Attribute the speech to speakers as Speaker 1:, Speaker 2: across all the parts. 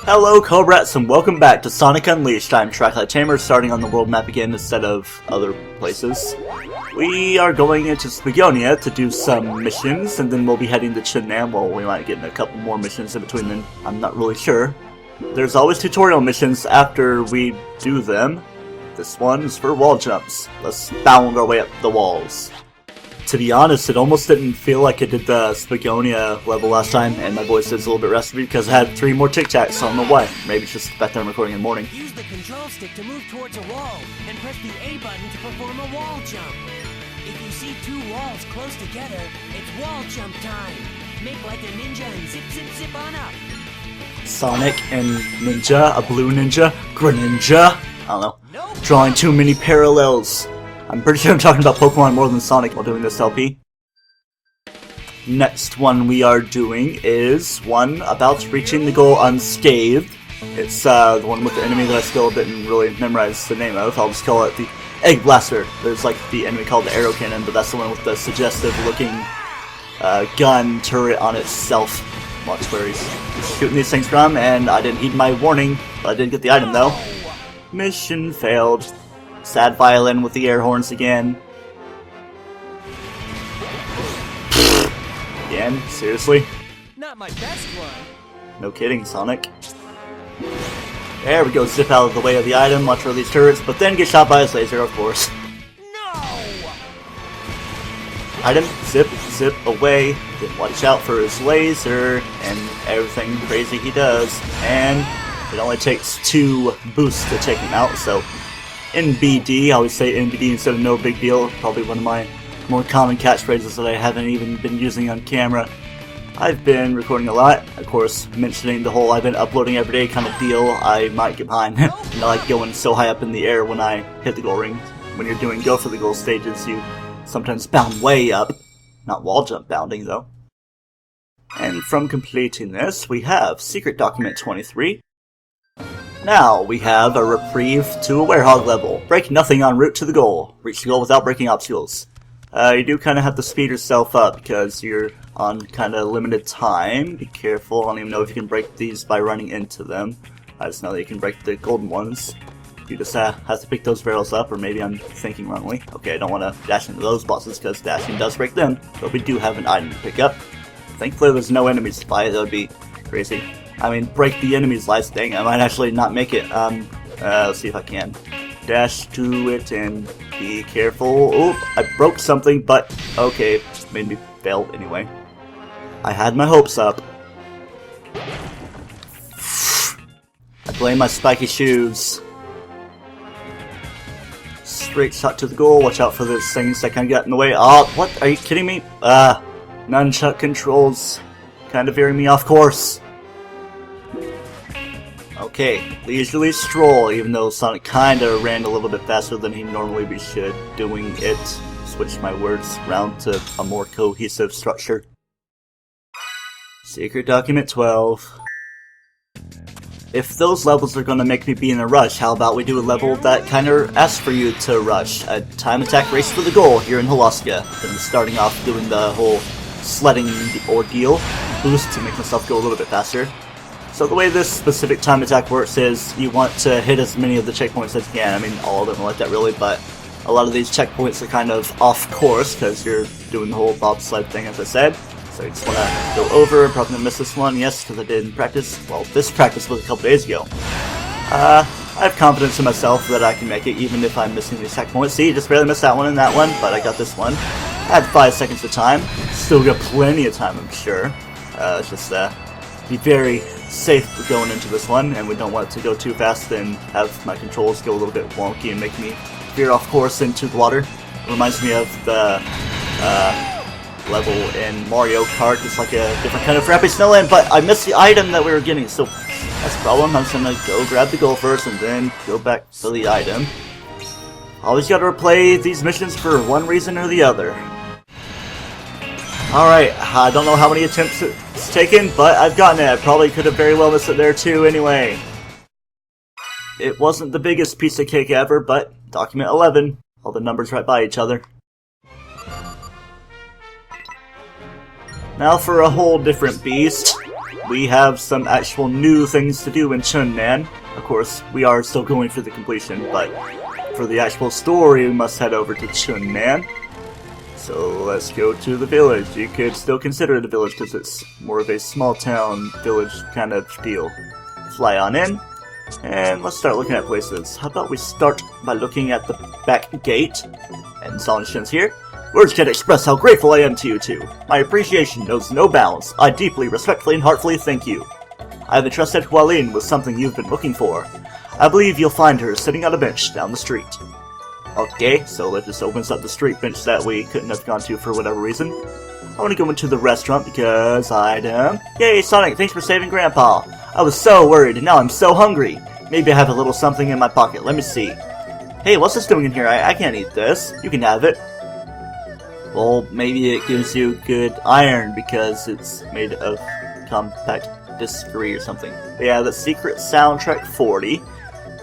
Speaker 1: Hello Cobrats and welcome back to Sonic Unleashed. I'm TryclydeTamer, starting on the world map again instead of other places. We are going into Spagonia to do some missions, and then we'll be heading to Chun-Nan. Well, we might get in a couple more missions in between then, I'm not really sure. There's always tutorial missions after we do them. This one's for wall jumps. Let's bound our way up the walls. To be honest, it almost didn't feel like I did the Spagonia level last time, and my voice is a little bit rusty because I had 3 more Tic Tacs, so I don't know why. Maybe it's just the fact that I'm recording in the morning.
Speaker 2: Use the control stick to move towards a wall, and press the A button to perform a wall jump. If you see 2 walls close together, it's wall jump time. Make like a ninja and zip zip zip on up.
Speaker 1: Sonic and Ninja, a blue ninja, Greninja. I don't know.
Speaker 2: Nope.
Speaker 1: Drawing too many parallels. I'm pretty sure I'm talking about Pokemon more than Sonic while doing this LP. Next one we are doing is one about reaching the goal unscathed. It's the one with the enemy that I still didn't really memorize the name of. I'll just call it the Egg Blaster. There's like the enemy called the Arrow Cannon, but that's the one with the suggestive looking gun turret on itself. Watch where he's shooting these things from, and I didn't heed my warning, but I did get the item though. Mission failed. Sad violin with the air horns again. Again? Seriously?
Speaker 2: Not my best one.
Speaker 1: No kidding, Sonic. There we go, zip out of the way of the item, watch for these turrets, but then get shot by his laser, of course.
Speaker 2: No!
Speaker 1: Item, zip, zip away, then watch out for his laser, and everything crazy he does, and it only takes 2 boosts to take him out, so NBD, I always say NBD instead of no big deal, probably one of my more common catchphrases that I haven't even been using on camera. I've been recording a lot, of course, mentioning the whole I've been uploading every day kind of deal. I might get behind. I like going so high up in the air when I hit the goal ring. When you're doing go for the goal stages, you sometimes bound way up. Not wall jump bounding, though. And from completing this, we have Secret Document 23. Now we have a reprieve to a Werehog level. Break nothing en route to the goal. Reach the goal without breaking obstacles. You do kind of have to speed yourself up because you're on kind of limited time. Be careful. I don't even know if you can break these by running into them. I just know that you can break the golden ones. You just have to pick those barrels up, or maybe I'm thinking wrongly. Okay, I don't want to dash into those bosses because dashing does break them, but we do have an item to pick up. Thankfully there's no enemies to fight. That would be crazy. I mean, break the enemy's lives. Dang, I might actually not make it. Let's see if I can. Dash to it and be careful. Oh, I broke something, but okay, made me fail anyway. I had my hopes up. I blame my spiky shoes. Straight shot to the goal. Watch out for those things that kind of get in the way. Oh, what? Are you kidding me? Nunchuck controls kind of veering me off course. Okay, leisurely stroll, even though Sonic kinda ran a little bit faster than he normally should, doing it. Switch my words around to a more cohesive structure. Secret Document 12. If those levels are gonna make me be in a rush, how about we do a level that kinda asks for you to rush? A time attack race for the goal here in Holoska. Then starting off doing the whole sledding ordeal boost to make myself go a little bit faster. So the way this specific time attack works is you want to hit as many of the checkpoints as you can. I mean, all of them are like that really, but a lot of these checkpoints are kind of off course because you're doing the whole bobsled thing, as I said. So you just want to go over. Probably going to miss this one, yes, because I did in practice. Well, this practice was a couple days ago. I have confidence in myself that I can make it even if I'm missing these checkpoints. See, just barely missed that one and that one, but I got this one. I had 5 seconds of time. Still got plenty of time, I'm sure. It's just be very safe going into this one, and we don't want it to go too fast and have my controls go a little bit wonky and make me veer off course into the water. It reminds me of the level in Mario Kart. It's like a different kind of Rappy Snowland, but I missed the item that we were getting, so that's the problem. I'm just gonna go grab the goal first and then go back for the item. Always gotta replay these missions for one reason or the other. Alright, I don't know how many attempts it's taken, but I've gotten it. I probably could have very well missed it there too anyway. It wasn't the biggest piece of cake ever, but document 11. All the numbers right by each other. Now for a whole different beast. we have some actual new things to do in Chun-Nan. Of course, we are still going for the completion, but for the actual story, we must head over to Chun-Nan. So let's go to the village. You could still consider it a village because it's more of a small town village kind of deal. Fly on in, and let's start looking at places. How about we start by looking at the back gate? And Sonic here. Words can't express how grateful I am to you two. My appreciation knows no bounds. I deeply, respectfully, and heartfully thank you. I have entrusted Hualin with something you've been looking for. I believe you'll find her sitting on a bench down the street. Okay, so it just opens up the street bench that we couldn't have gone to for whatever reason. I want to go into the restaurant because item. Yay, Sonic, thanks for saving Grandpa. I was so worried and now I'm so hungry. Maybe I have a little something in my pocket. Let me see. Hey, what's this doing in here? I can't eat this. You can have it. Well, maybe it gives you good iron because it's made of compact discrete or something. But yeah, the secret soundtrack 40.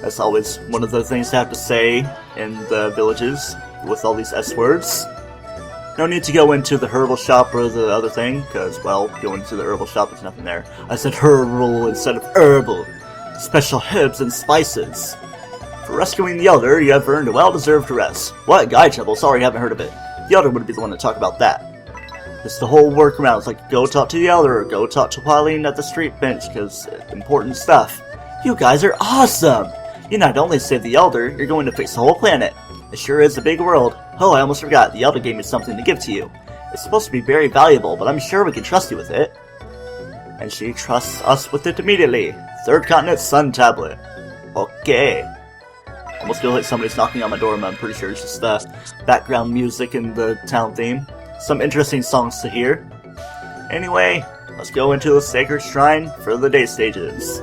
Speaker 1: That's always one of the things to have to say in the villages with all these S words. No need to go into the herbal shop or the other thing, because, well, going to the herbal shop, there's nothing there. I said herbal instead of herbal. Special herbs and spices. For rescuing the Elder, you have earned a well-deserved rest. What? Guy trouble? Sorry, I haven't heard of it. The Elder would be the one to talk about that. It's the whole workaround. It's like, go talk to the Elder, or go talk to Pauline at the street bench, because important stuff. You guys are awesome! You not only saved the Elder, you're going to fix the whole planet. It sure is a big world. Oh, I almost forgot. The Elder gave me something to give to you. It's supposed to be very valuable, but I'm sure we can trust you with it. And she trusts us with it immediately. Third Continent Sun Tablet. Okay. Almost feel like somebody's knocking on my door, but I'm pretty sure it's just the background music and the town theme. Some interesting songs to hear. Anyway, let's go into the sacred shrine for the day stages.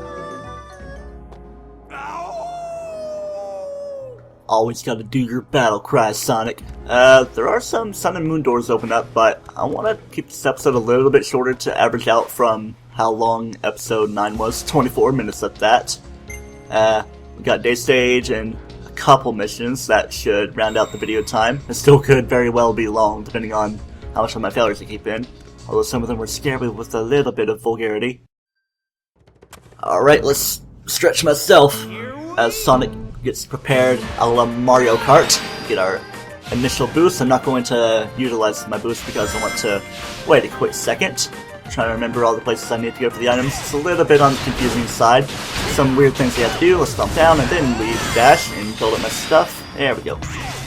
Speaker 1: Always gotta do your battle cries, Sonic. There are some Sun and Moon doors open up, but I want to keep this episode a little bit shorter to average out from how long episode 9 was. 24 minutes at that. We got day stage and a couple missions that should round out the video time. It still could very well be long, depending on how much of my failures I keep in. Although some of them were scary with a little bit of vulgarity. Alright, let's stretch myself as Sonic gets prepared a la Mario Kart. Get our initial boost. I'm not going to utilize my boost because I want to wait a quick second. I'm trying to remember all the places I need to go for the items. It's a little bit on the confusing side. Some weird things you have to do. Let's jump down and then leave dash and build up my stuff. There we go.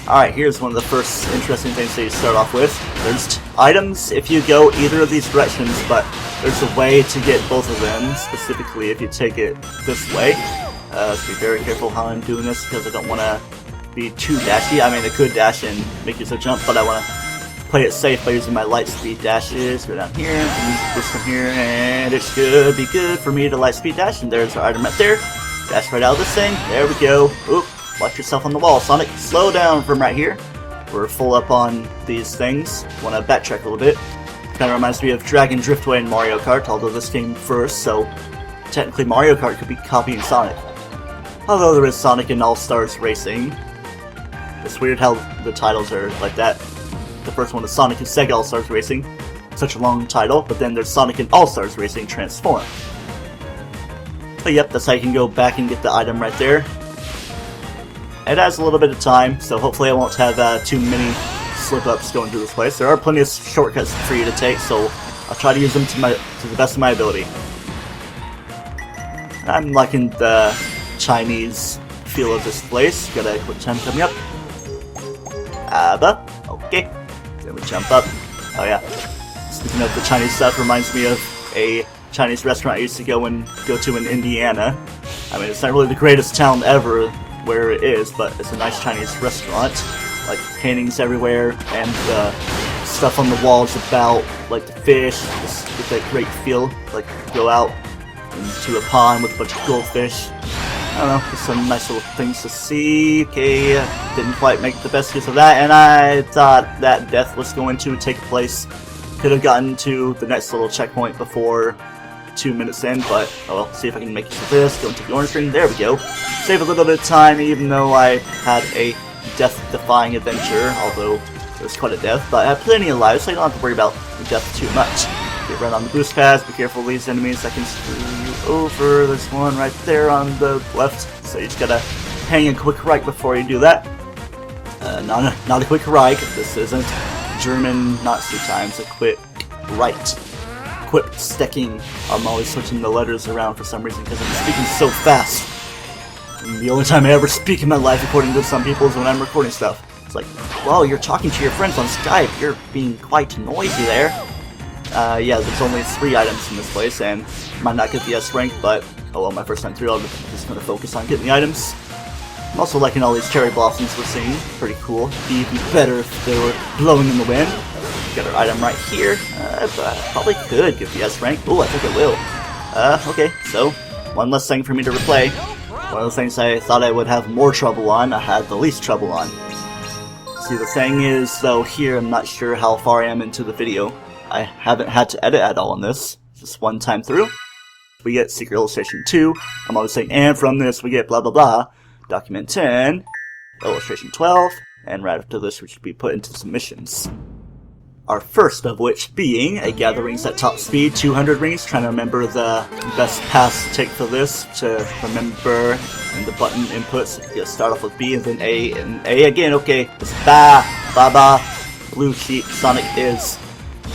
Speaker 1: Alright, here's one of the first interesting things that you start off with. There's items if you go either of these directions, but there's a way to get both of them, specifically if you take it this way. Let's be very careful how I'm doing this because I don't want to be too dashy. I mean, I could dash and make you so jump, but I want to play it safe by using my light speed dashes. Go down here, use this from here, and it should be good for me to light speed dash. And there's our item right there. Dash right out of this thing. There we go. Oop, watch yourself on the wall, Sonic. Slow down from right here. We're full up on these things. Want to backtrack a little bit. Kind of reminds me of Dragon Driftway in Mario Kart, although this came first, so technically Mario Kart could be copying Sonic. Although there is Sonic and All-Stars Racing. It's weird how the titles are like that. The first one is Sonic and Sega All-Stars Racing. Such a long title, but then there's Sonic and All-Stars Racing Transform. But yep, that's how you can go back and get the item right there. It has a little bit of time, so hopefully I won't have too many slip-ups going through this place. There are plenty of shortcuts for you to take, so I'll try to use them to the best of my ability. I'm liking the Chinese feel of this place. Got a quick time coming up. Okay. Then we jump up. Oh yeah. Speaking of the Chinese stuff, reminds me of a Chinese restaurant I used to go to in Indiana. I mean, it's not really the greatest town ever where it is, but it's a nice Chinese restaurant. Like paintings everywhere and stuff on the walls about like the fish. Just get that great feel. Like go out into a pond with a bunch of goldfish. I don't know, just some nice little things to see. Okay, didn't quite make the best use of that, and I thought that death was going to take place. Could have gotten to the next little checkpoint before 2 minutes in, but oh well, see if I can make use of this. Go into the orange ring, there we go. Save a little bit of time, even though I had a death-defying adventure, although it was quite a death, but I have plenty of lives, so I don't have to worry about the death too much. Get right on the boost pads, be careful of these enemies that can screw you over. There's one right there on the left, so you just gotta hang a quick right before you do that. Not a quick right, this isn't German Nazi times, a quick right. Quip stacking. I'm always switching the letters around for some reason because I'm speaking so fast. And the only time I ever speak in my life, according to some people, is when I'm recording stuff. It's like, well, you're talking to your friends on Skype, you're being quite noisy there. Yeah, there's only 3 items in this place, and might not get the S rank, but, oh well, my first time through, I'm just gonna focus on getting the items. I'm also liking all these cherry blossoms we're seeing, pretty cool. It'd be even better if they were blowing in the wind. Got our item right here. Probably could get the S rank. Oh, I think it will. Okay, so, one less thing for me to replay. One of the things I thought I would have more trouble on, I had the least trouble on. See, the thing is, though, here I'm not sure how far I am into the video. I haven't had to edit at all on this. Just one time through. We get Secret Illustration 2. I'm always saying, and from this we get blah blah blah. Document 10. Illustration 12. And right after this we should be put into submissions. Our first of which being a gather rings at top speed, 200 rings. Trying to remember the best pass to take for this. To remember in the button inputs, you start off with B and then A and A again. Okay, it's ba, blue sheep. Sonic is.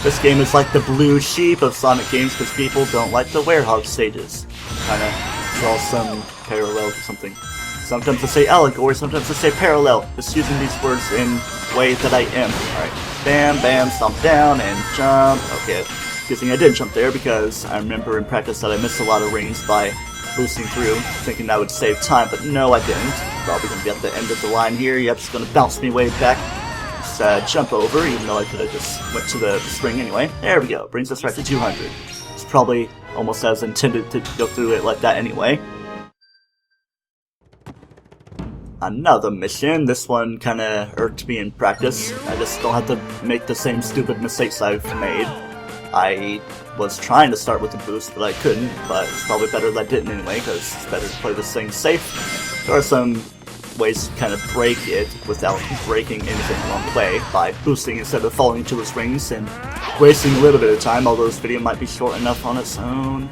Speaker 1: This game is like the blue sheep of Sonic games because people don't like the werehog stages. Trying to draw some parallel to something. Sometimes I say allegory, sometimes I say parallel. Just using these words in way that I am. Alright. Bam, bam, stomp down, and jump. Okay, good thing I did jump there because I remember in practice that I missed a lot of rings by boosting through, thinking that would save time, but no, I didn't. Probably gonna be at the end of the line here. Yep, it's gonna bounce me way back. Just jump over, even though I could have just went to the spring anyway. There we go, brings us right to 200. It's probably almost as intended to go through it like that anyway. Another mission. This one kinda irked me in practice. I just don't have to make the same stupid mistakes I've made. I was trying to start with the boost, but I couldn't, but it's probably better that I didn't anyway, because it's better to play this thing safe. There are some ways to kind of break it without breaking anything along the way, by boosting instead of falling into its rings and wasting a little bit of time, although this video might be short enough on its own.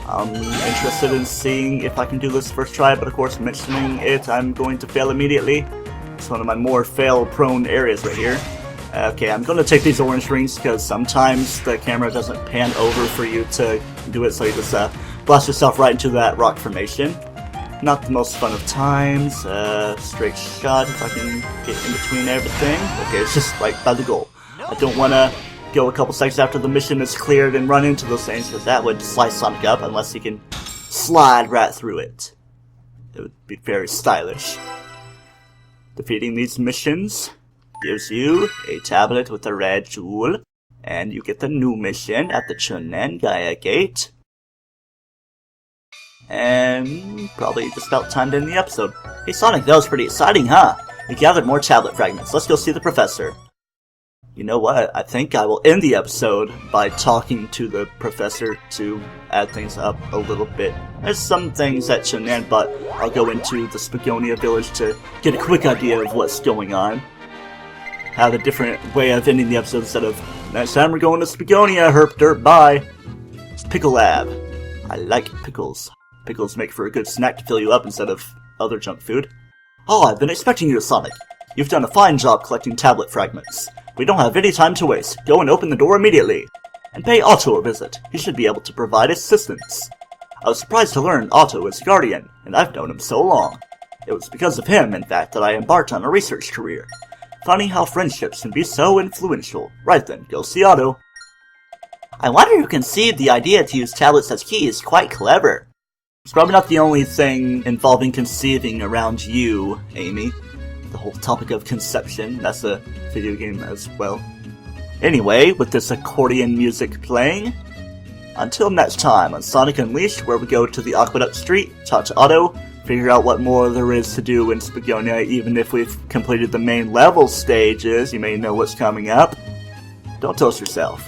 Speaker 1: I'm interested in seeing if I can do this first try, but of course mentioning it, I'm going to fail immediately. It's one of my more fail-prone areas right here. Okay, I'm going to take these orange rings because sometimes the camera doesn't pan over for you to do it, so you just blast yourself right into that rock formation. Not the most fun of times. Straight shot if I can get in between everything. Okay, it's just right by the goal. I don't want to go a couple seconds after the mission is cleared and run into those things, because that would slice Sonic up unless he can slide right through it. It would be very stylish. Defeating these missions gives you a tablet with a red jewel, and you get the new mission at the Chun-Nan Gaia Gate. And probably just about time to end the episode. Hey Sonic, that was pretty exciting, huh? We gathered more tablet fragments. Let's go see the professor. You know what? I think I will end the episode by talking to the professor to add things up a little bit. There's some things at Chun-Nan, but I'll go into the Spagonia village to get a quick idea of what's going on. Have a different way of ending the episode instead of, next time we're going to Spagonia, herp derp, bye. Pickle Lab. I like pickles. Pickles make for a good snack to fill you up instead of other junk food. Oh, I've been expecting you, Sonic. You've done a fine job collecting tablet fragments. We don't have any time to waste. Go and open the door immediately. And pay Otto a visit. He should be able to provide assistance. I was surprised to learn Otto is Guardian, and I've known him so long. It was because of him, in fact, that I embarked on a research career. Funny how friendships can be so influential. Right then, go see Otto. I wonder who conceived the idea to use tablets as keys. Quite clever. It's probably not the only thing involving conceiving around you, Amy. The whole topic of conception, that's a video game as well. Anyway, with this accordion music playing, until next time on Sonic Unleashed, where we go to the Aqueduct Street, talk to Otto, figure out what more there is to do in Spagonia. Even if we've completed the main level stages, you may know what's coming up. Don't toast yourself.